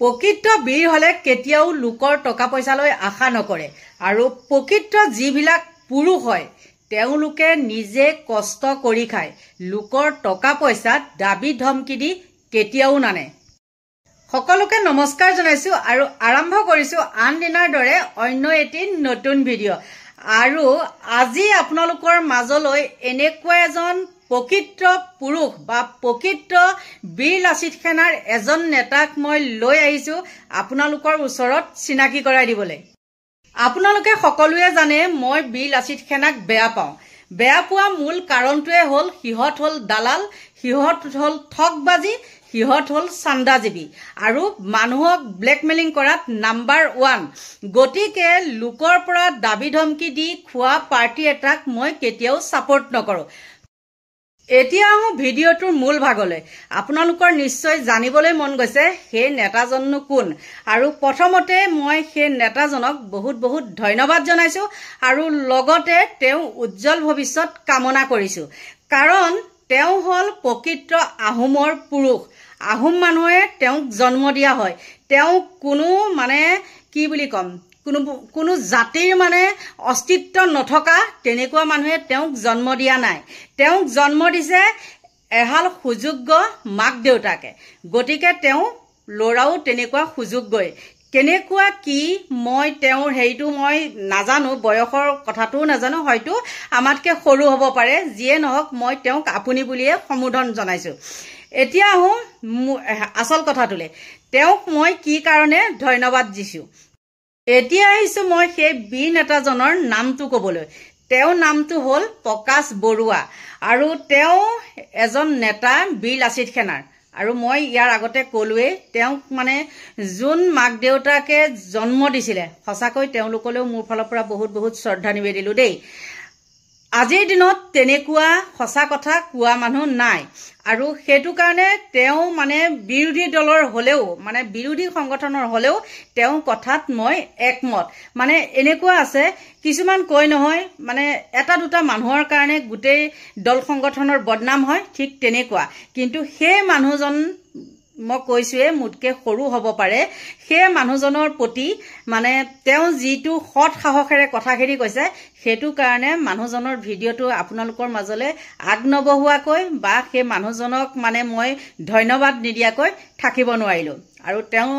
প্ৰকৃত বীৰ হলে কেতিয়াও লোকৰ টকা পইচালৈ আশা নকৰে আৰু প্ৰকৃত যিবিলাক পুৰুষ হয় তেওঁলোকে নিজে কষ্ট কৰি খায় লোকৰ টকা পইচাত দাবী ধমকি দি কেতিয়াও নানে সকলোকে নমস্কাৰ জনাইছো আৰু আৰম্ভ কৰিছো আন দিনৰ দৰে অন্য এটি নতুন ভিডিঅ' আৰু আজি আপোনালোকৰ মাজলৈ এনেকুৱা এজন প্ৰকৃত পুৰুষ বা প্ৰকৃত বীৰ লাচিত সেনাৰ এজন নেতাক মই লৈ আহিছো আপোনালোকৰ ওচৰত চিনাকি কৰাই দিবলৈ আপোনালোকে সকলোৱে জানে মই বীৰ লাচিত সেনাক বেয়া পাওঁ বেয়া পোৱা মূল কাৰণটোৱে হ'ল হিহত হ'ল দালাল হিহত হ'ল ঠকবাজি হিহত হ'ল চান্দাজীবী আৰু মানুহক ব্লেকমেলিং কৰাত নাম্বাৰ 1 গতিকে লোকৰ পৰা দাবী ধমকি দি খোৱা পাৰ্টি এটাক মই কেতিয়াও সাপোৰ্ট নকৰো এতিয়া আহো ভিডিঅ'টোৰ মূল ভাগলৈ আপোনালোকৰ নিশ্চয় জানিবলৈ মন গৈছে সেই নেতাজননো কোন আৰু প্ৰথমতে মই সেই নেতাজনক বহুত বহুত ধন্যবাদ জনাইছো আৰু লগতে তেওঁ উজ্জ্বল ভৱিষ্যত কামনা কৰিছো কাৰণ তেওঁ হল প্ৰকৃত আহোমৰ পুৰুষ আহোম মানুহে তেওঁক জন্ম দিয়া হয় তেওঁ কোনো মানে কি বুলি কম কোনো জাতিৰ মানে অস্তিত্ব নথকা তেনেকুৱা মানুহে তেওঁক জন্ম দিয়া নাই তেওঁক জন্ম দিছে এহাল সুযোগ্য মাক দেউতাকে গতিকে তেওঁ লৰাও তেনেকুৱা সুযোগ্যই কেনেকুৱা কি মই তেওঁৰ হেৰিটো মই নাজানো বয়সৰ কথাটো নাজানো হয়তো আমাতকে সৰু হ'ব পাৰে যিয়ে নহওক মই তেওঁক আপুনি বুলিয়ে সম্বোধন জনাইছো এতিয়া আহো আসল কথাটোলে তেওঁক মই কি কাৰণে ধন্যবাদ দিছো এতিয়া আহিছো মই সেই বীৰ নেতাজনৰ নামটো ক'বলৈ তেওঁৰ নামটো হ'ল প্ৰকাশ বৰুৱা আৰু তেওঁ এজন নেতা বীৰ লাচিত সেনাৰ আৰু মই ইয়াৰ আগতে ক'লোৱে তেওঁক মানে যোন মাক দেউতাকে জন্ম দিছিলে সঁচাকৈ তেওঁলোকলৈও মোৰ ফালৰ পৰা বহুত বহুত শ্ৰদ্ধা নিবেদিলো দেই আজিৰ দিনত তেনেকুৱা সঁচা কথা কোৱা মানুহ নাই আৰু সেইটো কাৰণে তেওঁ মানে বিৰোধী দলৰ হলেও মানে বিৰোধী সংগঠনৰ হলেও তেওঁ কথাত মই একমত মানে এনেকুৱা আছে কিছুমান কয় নহয় মানে এটা দুটা মানুহৰ কাৰণে গোটেই দল সংগঠনৰ বদনাম হয় ঠিক তেনেকুৱা কিন্তু সেই মানুহজন মই কৈছোৱে মুটকে সৰু হ'ব পাৰে সেই মানুহজনৰ প্ৰতি মানে তেওঁ যিটো সৎ সাহসেৰে কথাখিনি কৈছে সেইটো কাৰণে মানুহজনৰ ভিডিঅ'টো আপোনালোকৰ মাজলৈ আগনবহুৱাকৈ বা সেই মানুহজনক মানে মই ধন্যবাদ নিদিয়াকৈ থাকিব নোৱাৰিলো আৰু তেওঁ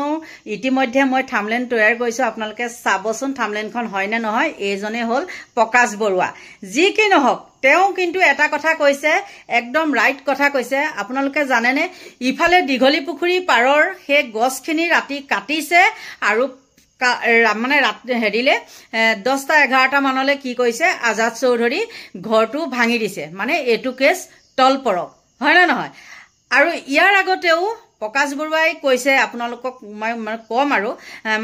ইতিমধ্যে মই থামলেন তৈয়াৰ কৰিছো আপোনালোকে চাবচোন থামলেনখন হয় নে নহয় এইজনে হ'ল প্ৰকাশ বৰুৱা যি কি নহওক তেওঁ কিন্তু এটা কথা কৈছে একদম ৰাইট কথা কৈছে আপোনালোকে জানেনে ইফালে দীঘলী পুখুৰী পাৰৰ সেই গছখিনি ৰাতি কাটিছে আৰু মানে হেৰিলে 10টা 11টা মানলৈ কি কৈছে আজাদ চৌধুৰী ঘৰটো ভাঙি দিছে মানে এটু কেছ তলপৰক হয় না নহয় আৰু ইয়াৰ আগতেও প্ৰকাশ বৰুৱাই কৈছে আপোনালোকক মই কম আৰু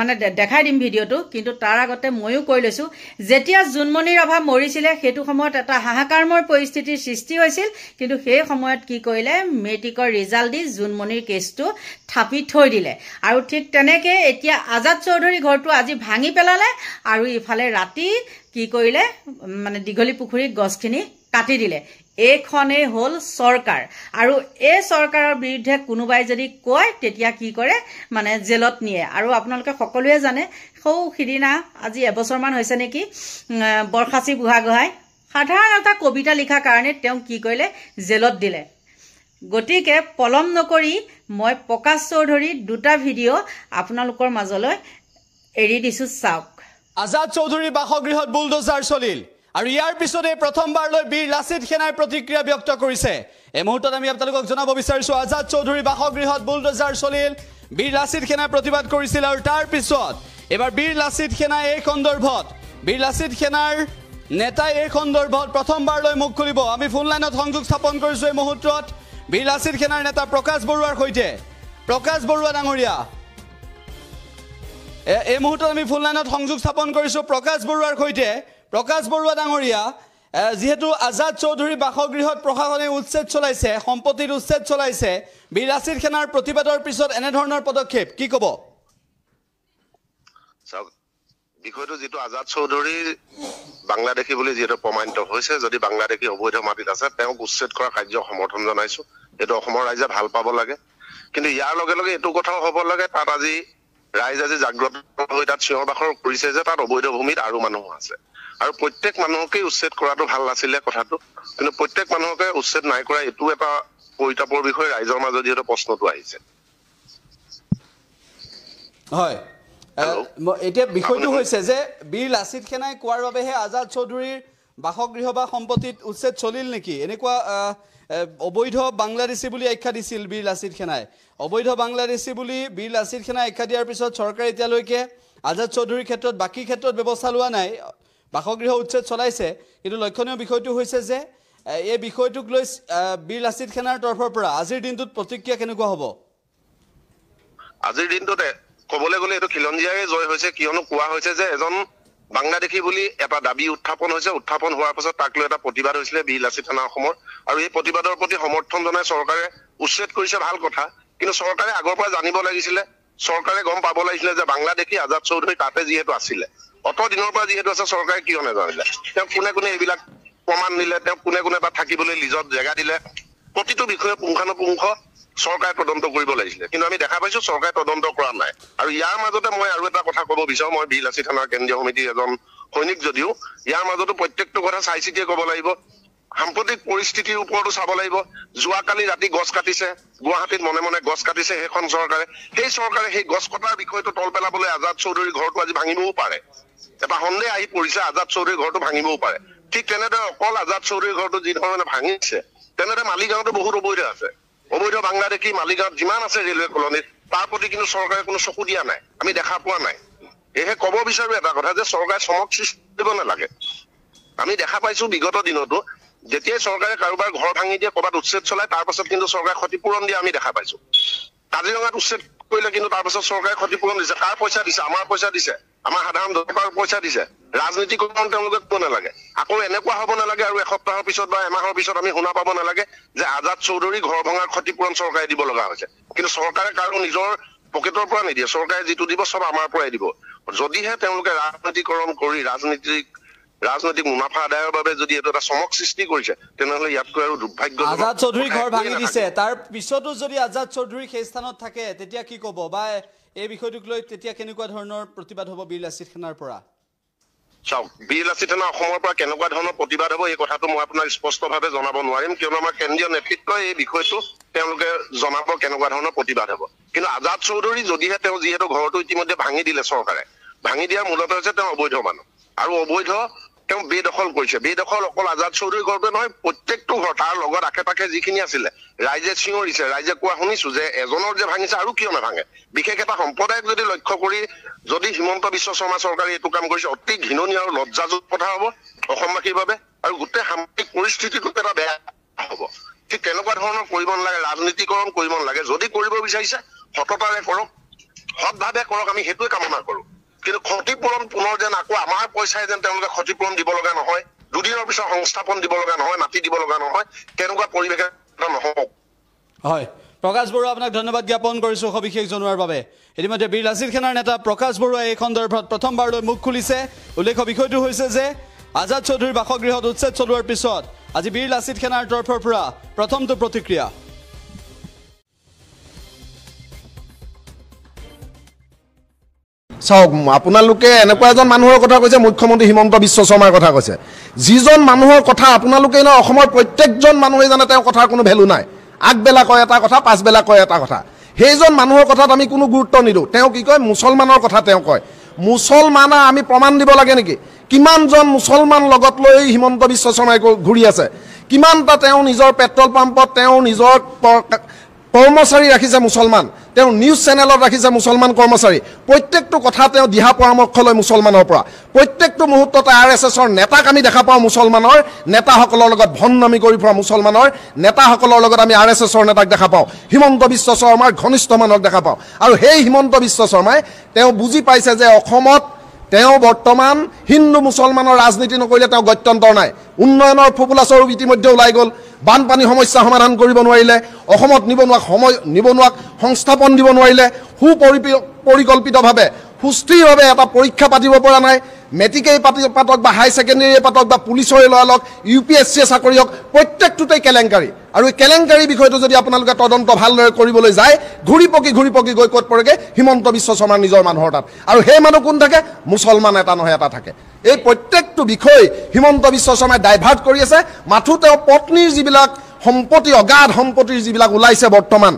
মানে দেখাই দিম ভিডিঅ'টো কিন্তু তাৰ আগতে ময়ো কৈ লৈছো যেতিয়া জুনমণি ৰাভা মৰিছিলে সেইটো সময়ত এটা হাহাকাৰময় পৰিস্থিতিৰ সৃষ্টি হৈছিল কিন্তু সেই সময়ত কি কৰিলে মেট্ৰিকৰ ৰিজাল্ট দি জুনমণিৰ কেছটো থাপি থৈ দিলে আৰু ঠিক তেনেকে এতিয়া আজাদ চৌধুৰী ঘৰটো আজি ভাঙি পেলালে আৰু ইফালে ৰাতি কি কৰিলে মানে দীঘলী পুখুৰী গছখিনি কাটি দিলে এইখনে হ'ল চৰকাৰ আৰু এই চৰকাৰৰ বিৰুদ্ধে কোনোবাই যদি কয় তেতিয়া কি কৰে মানে জেলত নিয়ে আৰু আপোনালোকে সকলোৱে জানে সৌ সিদিনা আজি এবছৰমান হৈছে নেকি বৰখাচী বুঢ়াগোহাঁই সাধাৰণ এটা কবিতা লিখা কাৰণে তেওঁ কি কৰিলে জেলত দিলে গতিকে পলম নকৰি মই প্ৰকাশ চৌধুৰীৰ দুটা ভিডিঅ' আপোনালোকৰ মাজলৈ এৰি দিছো চাওক আজাদ চৌধুৰীৰ বাসগৃহত বুলডোজাৰ চলিল আৰু ইয়াৰ পিছতে প্ৰথমবাৰলৈ বীৰ লাচিত সেনাই প্ৰতিক্ৰিয়া ব্যক্ত কৰিছে এই মুহূৰ্তত আমি আপোনালোকক জনাব বিচাৰিছো আজাদ চৌধুৰীৰ বাসগৃহত বুলডোজাৰ চলিল বীৰ লাচিত সেনাই প্ৰতিবাদ কৰিছিল আৰু তাৰ পিছত এবাৰ বীৰ লাচিত সেনাই এই সন্দৰ্ভত বীৰ লাচিত সেনাৰ নেতাই এই সন্দৰ্ভত প্ৰথমবাৰলৈ মুখ খুলিব আমি ফোন লাইনত সংযোগ স্থাপন কৰিছো এই মুহূৰ্তত বীৰ লাচিত সেনাৰ নেতা প্ৰকাশ বৰুৱাৰ সৈতে প্ৰকাশ বৰুৱা ডাঙৰীয়া এই মুহূৰ্তত আমি ফোন লাইনত সংযোগ স্থাপন কৰিছো প্ৰকাশ বৰুৱাৰ সৈতে প্ৰকাশ বৰুৱা ডাঙৰীয়া যেহেতু আজাদ চৌধুৰী বাসগৃহত প্ৰশাসনে উচ্ছেদ চলাইছে সম্পত্তিৰ উচ্ছেদ চলাইছে বীৰ লাচিত সেনাৰ প্ৰতিবাদৰ পিছত এনে ধৰণৰ পদক্ষেপ কি ক'ব বিষয়টো যেটো আজাদ চৌধুৰী বাংলাদেশী বুলি যেটো প্ৰমাণিত হৈছে যদি বাংলাদেশী অবৈধ মাটিত আছে তেওঁক উচ্ছেদ কৰা কাৰ্য সমৰ্থন জনাইছো এটো অসমৰ ৰাইজে ভাল পাব লাগে কিন্তু ইয়াৰ লগে লগে এইটো কথাও হ'ব লাগে তাত আজি ৰাইজ আজি জাগ্ৰত হৈ তাত চিঞৰ বাখৰ কৰিছে যে তাত অবৈধ ভূমিত আৰু মানুহ আছে আৰু প্ৰত্যেক মানুহকে উচ্ছেদ কৰাটো ভাল নাছিলে কথাটো কিন্তু প্ৰত্যেক মানুহকে উচ্ছেদ নাই কৰা এইটো এটা পৰিতাপৰ বিষয় ৰাইজৰ মাজত যিহেতু প্ৰশ্নটো আহিছে হয় এতিয়া বিষয়টো হৈছে যে বীৰ লাচিত সেনাই কোৱাৰ বাবেহে আজাদ চৌধুৰীৰ বাসগৃহ বা সম্পত্তিত উচ্ছেদ চলিল নেকি এনেকুৱা অবৈধ বাংলাদেশী বুলি আখ্যা দিছিল বীৰ লাচিত সেনাই অবৈধ বাংলাদেশী বুলি বীৰ লাচিত সেনাই আখ্যা দিয়াৰ পিছত চৰকাৰে এতিয়ালৈকে আজাদ চৌধুৰীৰ ক্ষেত্ৰত বাকী ক্ষেত্ৰত ব্যৱস্থা লোৱা নাই বাসগৃহ উচ্ছেদ চলাইছে কিন্তু লক্ষণীয় বিষয়টো হৈছে যে এই বিষয়টোক লৈ বীৰ লাচিত সেনাৰ তৰফৰ পৰা আজিৰ দিনটোত প্ৰতিক্ৰিয়া কেনেকুৱা হ'ব আজিৰ দিনটোতে ক'বলৈ গ'লে এইটো খিলঞ্জীয়াই জয় হৈছে কিয়নো কোৱা হৈছে যে এজন বাংলাদেশী বুলি এটা দাবী উত্থাপন হৈছে উত্থাপন হোৱাৰ পাছত তাক লৈ এটা প্ৰতিবাদ হৈছিলে বীৰ লাচিত সেনা অসমৰ আৰু এই প্ৰতিবাদৰ প্ৰতি সমৰ্থন জনাই চৰকাৰে উচ্ছেদ কৰিছে ভাল কথা কিন্তু চৰকাৰে আগৰ পৰা জানিব লাগিছিলে চৰকাৰে গম পাব লাগিছিলে যে বাংলাদেশী আজাদ চৌধুৰী তাতে যিহেতু আছিলে অত দিনৰ পৰা যিহেতু আছে চৰকাৰে কিয় নাজানিলে তেওঁ কোনে এইবিলাক প্ৰমাণ দিলে তেওঁ কোনে তাত থাকিবলৈ লিজত জেগা দিলে প্ৰতিটো বিষয়ে পুংখানুপুংখ চৰকাৰে তদন্ত কৰিব লাগিছিলে কিন্তু আমি দেখা পাইছো চৰকাৰে তদন্ত কৰা নাই আৰু ইয়াৰ মাজতে মই আৰু এটা কথা ক'ব বিচাৰো মই বীৰ লাচিত সেনাৰ কেন্দ্ৰীয় সমিতিৰ এজন সৈনিক যদিও ইয়াৰ মাজতো প্ৰত্যেকটো কথা চাই চিতিয়ে ক'ব লাগিব সাম্প্ৰতিক পৰিস্থিতিৰ ওপৰতো চাব লাগিব যোৱাকালি ৰাতি গছ কাটিছে গুৱাহাটীত মনে মনে গছ কাটিছে সেইখন চৰকাৰে সেই গছ কটাৰ বিষয়টো তল পেলাবলৈ আজাদ চৌধুৰীৰ ঘৰটো আজি ভাঙিবও পাৰে এটা সন্দেহ আহি পৰিছে আজাদ চৌধুৰীৰ ঘৰটো ভাঙিবও পাৰে ঠিক তেনেদৰে অকল আজাদ চৌধুৰীৰ ঘৰটো যি ধৰণে ভাঙিছে তেনেদৰে মালিগাঁৱতো বহুত অবৈধ আছে অবৈধ বাংলাদেশী মালিগাঁৱত যিমান আছে ৰেলৱে কলনীত তাৰ প্ৰতি কিন্তু চৰকাৰে কোনো চকু দিয়া নাই আমি দেখা পোৱা নাই এহে ক'ব বিচাৰো এটা কথা যে চৰকাৰে চমক সৃষ্টি কৰিব নালাগে আমি দেখা পাইছো বিগত দিনতো যেতিয়াই চৰকাৰে কাৰোবাৰ ঘৰ ভাঙি দিয়ে ক'ৰবাত উচ্ছেদ চলায় তাৰ পাছত কিন্তু চৰকাৰে ক্ষতিপূৰণ দিয়ে আমি দেখা পাইছো কাজিৰঙাত উচ্ছেদ কৰিলে কিন্তু তাৰ পাছত চৰকাৰে ক্ষতিপূৰণ দিছে কাৰ পইচা দিছে আমাৰ পইচা দিছে আমাৰ সাধাৰণ জনতাৰ পইচা দিছে ৰাজনীতিকৰণ তেওঁলোকে কৰিব নালাগে আকৌ এনেকুৱা হ'ব নালাগে আৰু এসপ্তাহৰ পিছত বা এমাহৰ পিছত আমি শুনা পাব নালাগে যে আজাদ চৌধুৰী ঘৰ ভঙাৰ ক্ষতিপূৰণ চৰকাৰে দিব লগা হৈছে কিন্তু চৰকাৰে কাৰো নিজৰ পকেটৰ পৰা নিদিয়ে চৰকাৰে যিটো দিব চব আমাৰ পৰাই দিব যদিহে তেওঁলোকে ৰাজনীতিকৰণ কৰি ৰাজনৈতিক মুনাফা আদায়ৰ বাবে যদি এইটো এটা চমক সৃষ্টি কৰিছে তেনেহ'লে ইয়াতকৈ আৰু দুৰ্ভাগ্য আজাদ চৌধুৰী ঘৰ ভাঙি দিছে তাৰ পিছতো যদি আজাদ চৌধুৰী সেই স্থানত থাকে তেতিয়া কি ক'ব বা এই বিষয়টোক লৈ তেতিয়া কেনেকুৱা ধৰণৰ প্ৰতিবাদ হ'ব বীৰ লাচিত সেনাৰ পৰা চাওক বীৰ লাচিত সেনা অসমৰ পৰা কেনেকুৱা ধৰণৰ প্ৰতিবাদ হ'ব এই কথাটো মই আপোনাক স্পষ্টভাৱে জনাব নোৱাৰিম কিয়নো আমাৰ কেন্দ্ৰীয় নেতৃত্বই এই বিষয়টো তেওঁলোকে জনাব কেনেকুৱা ধৰণৰ প্ৰতিবাদ হ'ব কিন্তু আজাদ চৌধুৰী যদিহে তেওঁ যিহেতু ঘৰটো ইতিমধ্যে ভাঙি দিলে চৰকাৰে ভাঙি দিয়াৰ মূলত হৈছে তেওঁ অবৈধ মানুহ আৰু অবৈধ তেওঁ বেদখল কৰিছে বেদখল অকল আজাদ চৌধুৰীৰ ঘৰতে নহয় প্ৰত্যেকটো ঘৰ তাৰ লগত আশে পাশে যিখিনি আছিলে ৰাইজে চিঞৰিছে ৰাইজে কোৱা শুনিছো যে এজনৰ যে ভাঙিছে আৰু কিয় নাভাঙে বিশেষ এটা সম্প্ৰদায়ক যদি লক্ষ্য কৰি যদি হিমন্ত বিশ্ব শৰ্মা চৰকাৰে এইটো কাম কৰিছে অতি ঘৃণনীয় আৰু লজ্জাজনক কথা হ'ব অসমবাসীৰ বাবে আৰু গোটেই সামগ্ৰিক পৰিস্থিতিটো এটা বেয়া হ'ব ঠিক তেনেকুৱা ধৰণৰ কৰিব নালাগে ৰাজনীতিকৰণ কৰিব নালাগে যদি কৰিব বিচাৰিছে সততাৰে কৰক সৎভাৱে কৰক আমি সেইটোৱে কামনা কৰো কিন্তু ক্ষতিপূৰণ পুনৰ যেন আকৌ আমাৰ পইচাই যেন তেওঁলোকে ক্ষতিপূৰণ দিব লগা নহয় দুদিনৰ পিছত সংস্থাপন দিব লগা নহয় মাটি দিব লগা নহয় তেনেকুৱা পৰিৱেশ নহওক হয় প্ৰকাশ বৰুৱা আপোনাক ধন্যবাদ জ্ঞাপন কৰিছোঁ সবিশেষ জনোৱাৰ বাবে ইতিমধ্যে বীৰ লাচিত সেনাৰ নেতা প্ৰকাশ বৰুৱাই এই সন্দৰ্ভত প্ৰথমবাৰলৈ মুখ খুলিছে উল্লেখ্য বিষয়টো হৈছে যে আজাদ চৌধুৰীৰ বাসগৃহত উচ্ছেদ চলোৱাৰ পিছত আজি বীৰ লাচিত সেনাৰ তৰফৰ পৰা প্ৰথমটো প্ৰতিক্ৰিয়া চাওক আপোনালোকে এনেকুৱা এজন মানুহৰ কথা কৈছে মুখ্যমন্ত্ৰী হিমন্ত বিশ্ব শৰ্মাৰ কথা কৈছে যিজন মানুহৰ কথা আপোনালোকে ন অসমৰ প্ৰত্যেকজন মানুহে জানে তেওঁৰ কথাৰ কোনো ভেলু নাই আগবেলা কয় এটা কথা পাছবেলা কয় এটা কথা সেইজন মানুহৰ কথাত আমি কোনো গুৰুত্ব নিদিওঁ তেওঁ কি কয় মুছলমানৰ কথা তেওঁ কয় মুছলমানা আমি প্ৰমাণ দিব লাগে নেকি কিমানজন মুছলমান লগত লৈ হিমন্ত বিশ্ব শৰ্মাই ঘূৰি আছে কিমানটা তেওঁ নিজৰ পেট্ৰল পাম্পত তেওঁ নিজৰ কৰ্মচাৰী ৰাখিছে মুছলমান তেওঁ নিউজ চেনেলত ৰাখিছে মুছলমান কৰ্মচাৰী প্ৰত্যেকটো কথা তেওঁ দিহা পৰামৰ্শ লয় মুছলমানৰ পৰা প্ৰত্যেকটো মুহূৰ্ততে RSSৰ নেতাক আমি দেখা পাওঁ মুছলমানৰ নেতাসকলৰ লগত ভণ্ডামি কৰি ফুৰা মুছলমানৰ নেতাসকলৰ লগত আমি RSSৰ নেতাক দেখা পাওঁ হিমন্ত বিশ্ব শৰ্মাৰ ঘনিষ্ঠ মানুহক দেখা পাওঁ আৰু সেই হিমন্ত বিশ্ব শৰ্মাই তেওঁ বুজি পাইছে যে অসমত তেওঁ বৰ্তমান হিন্দু মুছলমানৰ ৰাজনীতি নকৰিলে তেওঁ গত্যন্তৰ নাই উন্নয়নৰ ফোপোলা স্বৰূপ ইতিমধ্যে ওলাই গ'ল বানপানী সমস্যা সমাধান কৰিব নোৱাৰিলে অসমত নিবনুৱাক সংস্থাপন দিব নোৱাৰিলে সুপৰিকল্পিতভাৱে সুস্থিৰভাৱে এটা পৰীক্ষা পাতিব পৰা নাই মেট্ৰিকেই পাতক বা হাই ছেকেণ্ডেৰীয়ে পাতক বা পুলিচৰে লয় লওক UPSCয়ে চাকৰি হওক প্ৰত্যেকটোতেই কেলেংকাৰী আৰু এই কেলেংকাৰী বিষয়টো যদি আপোনালোকে তদন্ত ভালদৰে কৰিবলৈ যায় ঘূৰি পকি গৈ ক'ত পৰেগৈ হিমন্ত বিশ্ব শৰ্মাৰ নিজৰ মানুহৰ তাত আৰু সেই মানুহ কোন থাকে মুছলমান এটা নহয় এটা থাকে এই প্ৰত্যেকটো বিষয় হিমন্ত বিশ্ব শৰ্মাই ডাইভাৰ্ট কৰি আছে মাথো তেওঁ পত্নীৰ যিবিলাক সম্পত্তি অগাধ সম্পত্তিৰ যিবিলাক ওলাইছে বৰ্তমান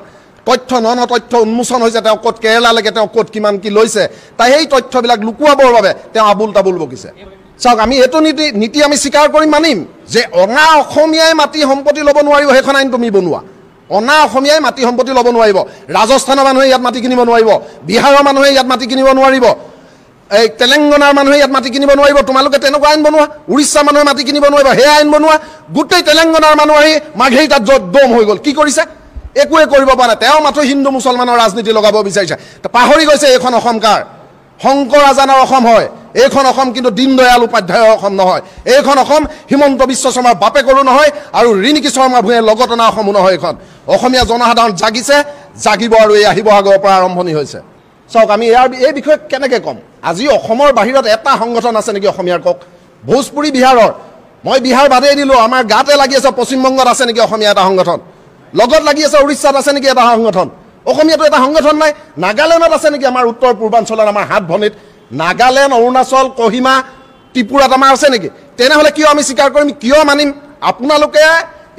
তথ্য তথ্য উন্মোচন হৈছে তেওঁ ক'ত কেৰালালৈকে তেওঁ ক'ত কিমান কি লৈছে তাই সেই তথ্যবিলাক লুকুৱাবৰ বাবে তেওঁ আবুল তাবুল বকিছে চাওক আমি এইটো নীতি আমি স্বীকাৰ কৰি মানিম যে অনা অসমীয়াই মাটি সম্পত্তি ল'ব নোৱাৰিব সেইখন আইন তুমি বনোৱা অনা অসমীয়াই মাটি সম্পত্তি ল'ব নোৱাৰিব ৰাজস্থানৰ মানুহে ইয়াত মাটি কিনিব নোৱাৰিব বিহাৰৰ মানুহে ইয়াত মাটি কিনিব নোৱাৰিব এই তেলেংগানাৰ মানুহে ইয়াত মাটি কিনিব নোৱাৰিব তোমালোকে তেনেকুৱা আইন বনোৱা উৰিষ্যাৰ মানুহে মাটি কিনিব নোৱাৰিব সেই আইন বনোৱা গোটেই তেলেংগানাৰ মানুহ আহি মাঘেৰিটাত দম হৈ গ'ল কি কৰিছে একোৱে কৰিব পৰা নাই তেওঁ মাথো হিন্দু মুছলমানৰ ৰাজনীতি লগাব বিচাৰিছে পাহৰি গৈছে এইখন অসম কাৰ শংকৰ আজানৰ অসম হয় এইখন অসম কিন্তু দীনদয়াল উপাধ্যায়ৰ অসম নহয় এইখন অসম হিমন্ত বিশ্ব শৰ্মাৰ বাপেকৰো নহয় আৰু ৰিণিকী শৰ্মা ভূঞাৰ লগত অনা অসমো নহয় এইখন অসমীয়া জনসাধাৰণ জাগিছে জাগিব আৰু এই আহিব আগৰ পৰা আৰম্ভণি হৈছে চাওক আমি এই বিষয়ে কেনেকৈ ক'ম আজি অসমৰ বাহিৰত এটা সংগঠন আছে নেকি অসমীয়াৰ কওক ভোজপুৰী বিহাৰৰ মই বিহাৰ বাদেই দিলোঁ আমাৰ গাতে লাগি আছে পশ্চিমবংগত আছে নেকি অসমীয়া এটা সংগঠন লগত লাগি আছে উৰিষ্যাত আছে নেকি এটা সংগঠন অসমীয়াটো এটা সংগঠন নাই নাগালেণ্ডত আছে নেকি আমাৰ উত্তৰ পূৰ্বাঞ্চলৰ আমাৰ হাত ভনীত নাগালেণ্ড অৰুণাচল কহিমা ত্ৰিপুৰাত আমাৰ আছে নেকি তেনেহ'লে কিয় আমি স্বীকাৰ কৰিম কিয় মানিম আপোনালোকে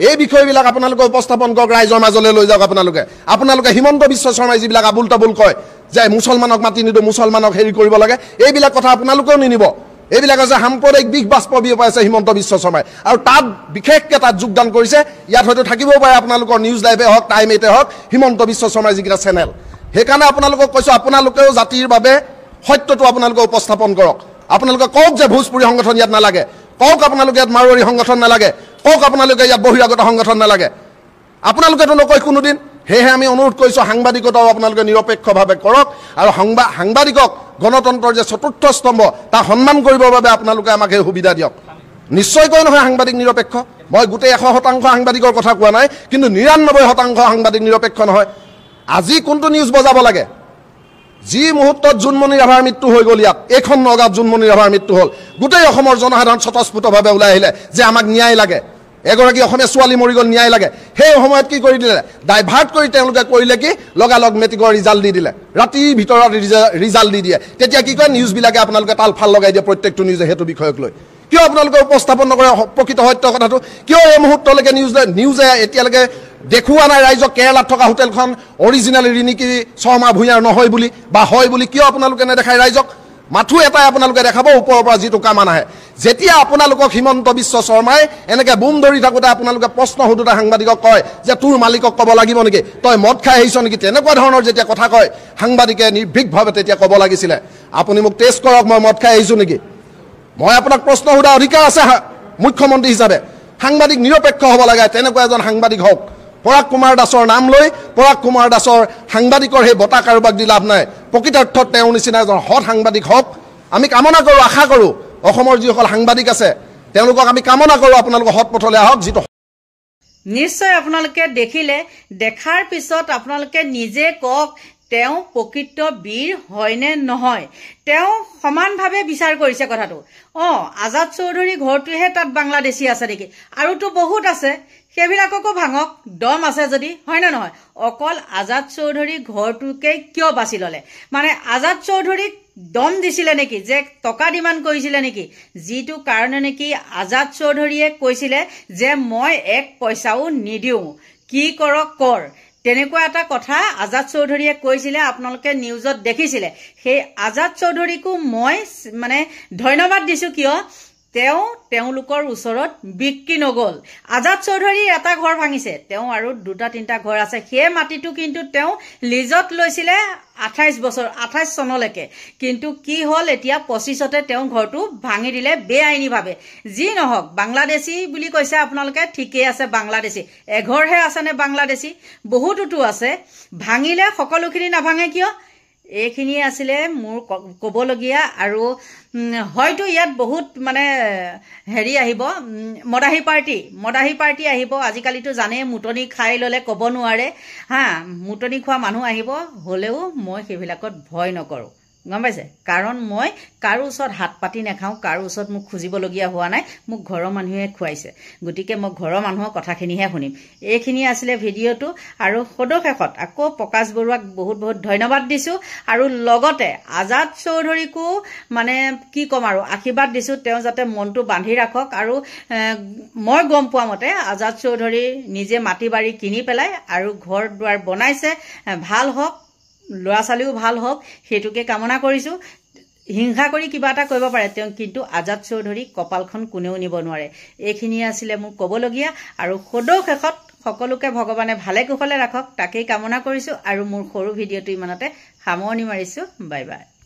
এই বিষয়বিলাক আপোনালোকে উপস্থাপন কৰক ৰাইজৰ মাজলৈ লৈ যাওক আপোনালোকে হিমন্ত বিশ্ব শৰ্মাই যিবিলাক আবুল তাবুল কয় যে মুছলমানক মাতি নিদিওঁ মুছলমানক হেৰি কৰিব লাগে এইবিলাক কথা আপোনালোকেও নিনিব এইবিলাক আছে সাম্প্ৰদায়িক বিষ বাষ্প বিয়পাইছে হিমন্ত বিশ্ব শৰ্মাই আৰু তাত বিশেষকৈ তাত যোগদান কৰিছে ইয়াত হয়তো থাকিবও পাৰে আপোনালোকৰ নিউজ লাইভে হওক টাইম 8 হওক হিমন্ত বিশ্ব শৰ্মাৰ যিকেইটা চেনেল সেইকাৰণে আপোনালোকক কৈছোঁ আপোনালোকেও জাতিৰ বাবে সত্যটো আপোনালোকে উপস্থাপন কৰক আপোনালোকে কওক যে ভোজপুৰী সংগঠন ইয়াত নালাগে কওক আপোনালোকে ইয়াত মাৰোৱাৰী সংগঠন নালাগে কওক আপোনালোকে ইয়াত বহিৰাগত সংগঠন নালাগে আপোনালোকেতো নকয় কোনোদিন সেয়েহে আমি অনুৰোধ কৰিছোঁ সাংবাদিকতাও আপোনালোকে নিৰপেক্ষভাৱে কৰক আৰু সাংবাদিকক গণতন্ত্ৰৰ যে চতুৰ্থ স্তম্ভ তাক সন্মান কৰিবৰ বাবে আপোনালোকে আমাক এই সুবিধা দিয়ক নিশ্চয়কৈ নহয় সাংবাদিক নিৰপেক্ষ মই গোটেই 100% সাংবাদিকৰ কথা কোৱা নাই কিন্তু 99% সাংবাদিক নিৰপেক্ষ নহয় আজি কোনটো নিউজ বজাব লাগে যি মুহূৰ্তত জোনমণি ৰাভাৰ মৃত্যু হৈ গ'ল ইয়াত এইখন নগাঁৱত জোনমণি ৰাভাৰ মৃত্যু হ'ল গোটেই অসমৰ জনসাধাৰণ স্বতঃস্ফূৰ্তভাৱে ওলাই আহিলে যে আমাক ন্যায় লাগে এগৰাকী অসমীয়া ছোৱালী মৰি গ'ল ন্যায় লাগে সেই সময়ত কি কৰি দিলে ডাইভাৰ্ট কৰি তেওঁলোকে কৰিলে কি লগালগ মেট্ৰিকৰ ৰিজাল্ট দি দিলে ৰাতিৰ ভিতৰত ৰিজাল্ট দি দিয়ে তেতিয়া কি কয় নিউজবিলাকে আপোনালোকে তালফাল লগাই দিয়ে প্ৰত্যেকটো নিউজে সেইটো বিষয়ক লৈ কিয় আপোনালোকে উপস্থাপন নকৰে প্ৰকৃত সত্য কথাটো কিয় এই মুহূৰ্তলৈকে নিউজে এতিয়ালৈকে দেখুওৱা নাই ৰাইজক কেৰালাত থকা হোটেলখন অৰিজিনেলি ৰিণিকী শৰ্মা ভূঞাৰ নহয় বুলি বা হয় বুলি কিয় আপোনালোকে নেদেখায় ৰাইজক মাথো এটাই আপোনালোকে দেখাব ওপৰৰ পৰা যিটো কামান আহে যেতিয়া আপোনালোকক হিমন্ত বিশ্ব শৰ্মাই এনেকৈ বুম ধৰি থাকোঁতে আপোনালোকে প্ৰশ্ন সোধোতে সাংবাদিকক কয় যে তোৰ মালিকক ক'ব লাগিব নেকি তই মদ খাই আহিছ নেকি তেনেকুৱা ধৰণৰ যেতিয়া কথা কয় সাংবাদিকে নিৰ্ভীকভাৱে তেতিয়া ক'ব লাগিছিলে আপুনি মোক টেষ্ট কৰক মই মদ খাই আহিছোঁ নেকি মই আপোনাক প্ৰশ্ন সোধা অধিকাৰ আছে মুখ্যমন্ত্ৰী হিচাপে সাংবাদিক নিৰপেক্ষ হ'ব লাগে তেনেকুৱা এজন সাংবাদিক হওক পৰাগ কুমাৰ দাসৰ নাম লৈ পৰাগ কুমাৰ দাসৰ সাংবাদিকৰ সেই বঁটা কাৰোবাক দি লাভ নাই প্ৰকৃতাৰ্থত তেওঁৰ নিচিনা এজন সৎ সাংবাদিক হওক আমি কামনা কৰোঁ আশা কৰোঁ অসমৰ যিসকল সাংবাদিক আছে তেওঁলোকক আমি কামনা কৰোঁ আপোনালোকে সৎ পথলৈ আহক যিটো নিশ্চয় আপোনালোকে দেখিলে দেখাৰ পিছত আপোনালোকে নিজে কওক তেওঁ প্ৰকৃত বীৰ হয়নে নহয় তেওঁ সমানভাৱে বিচাৰ কৰিছে কথাটো আজাদ চৌধুৰী ঘৰটোহে তাত বাংলাদেশী আছে নেকি আৰুতো বহুত আছে সেইবিলাককো ভাঙক দম আছে যদি হয় না নহয় অকল আজাদ চৌধুৰী ঘৰটোকে কিয় বাছি ল'লে মানে আজাদ চৌধুৰীক দম দিছিলে নেকি যে টকা ডিমাণ্ড কৰিছিলে নেকি যিটো কাৰণে নেকি আজাদ চৌধুৰীয়ে কৈছিলে যে মই 1 পইচাও নিদিওঁ কি কৰক কৰ তেনেকুৱা এটা কথা আজাদ চৌধুৰীয়ে কৈছিলে আপোনালোকে নিউজত দেখিছিলে সেই আজাদ চৌধুৰীকো মই মানে ধন্যবাদ দিছোঁ কিয় তেওঁলোকৰ ওচৰত বিক্ৰী নগ'ল আজাদ চৌধুৰীৰ এটা ঘৰ ভাঙিছে তেওঁ আৰু 2-3টা ঘৰ আছে সেই মাটিটো কিন্তু তেওঁ লিজত লৈছিলে 28 চনলৈকে কিন্তু কি হ'ল এতিয়া 25তে তেওঁ ঘৰটো ভাঙি দিলে বেআইনীভাৱে যি নহওক বাংলাদেশী বুলি কৈছে আপোনালোকে ঠিকেই আছে বাংলাদেশী এঘৰহে আছেনে বাংলাদেশী বহুতোতো আছে ভাঙিলে সকলোখিনি নাভাঙে কিয় এইখিনি আছিলে মোৰ ক'বলগীয়া আৰু হয়তো ইয়াত বহুত মানে হেৰি আহিব মদাহী পাৰ্টি আহিব আজিকালিতো জানে মুটনি খাই ল'লে ক'ব নোৱাৰে মুটনি খোৱা মানুহ আহিব হ'লেও মই সেইবিলাকত ভয় নকৰোঁ গম পাইছে কাৰণ মই কাৰো ওচৰত হাত পাতি নাখাওঁ কাৰো ওচৰত মোক খুজিবলগীয়া হোৱা নাই মোক ঘৰৰ মানুহে খুৱাইছে গতিকে মই ঘৰৰ মানুহৰ কথাখিনিহে শুনিম এইখিনি আছিলে ভিডিঅ'টো আৰু সদশেষত আকৌ প্ৰকাশ বৰুৱাক বহুত বহুত ধন্যবাদ দিছোঁ আৰু লগতে আজাদ চৌধুৰীকো মানে কি ক'ম আৰু আশীৰ্বাদ দিছোঁ তেওঁ যাতে মনটো বান্ধি ৰাখক আৰু মই গম পোৱা মতে আজাদ চৌধুৰী নিজে মাটি বাৰী কিনি পেলাই আৰু ঘৰ দুৱাৰ বনাইছে ভাল হওক ল'ৰা ছোৱালীও ভাল হওক সেইটোকে কামনা কৰিছোঁ হিংসা কৰি কিবা এটা কৰিব পাৰে তেওঁ কিন্তু আজাদ চৌধুৰী কপালখন কোনেও নিব নোৱাৰে এইখিনি আছিলে মোৰ ক'বলগীয়া আৰু সদশেষত সকলোকে ভগৱানে ভালে কুশলে ৰাখক তাকেই কামনা কৰিছোঁ আৰু মোৰ সৰু ভিডিঅ'টো ইমানতে সামৰণি মাৰিছোঁ বাই বাই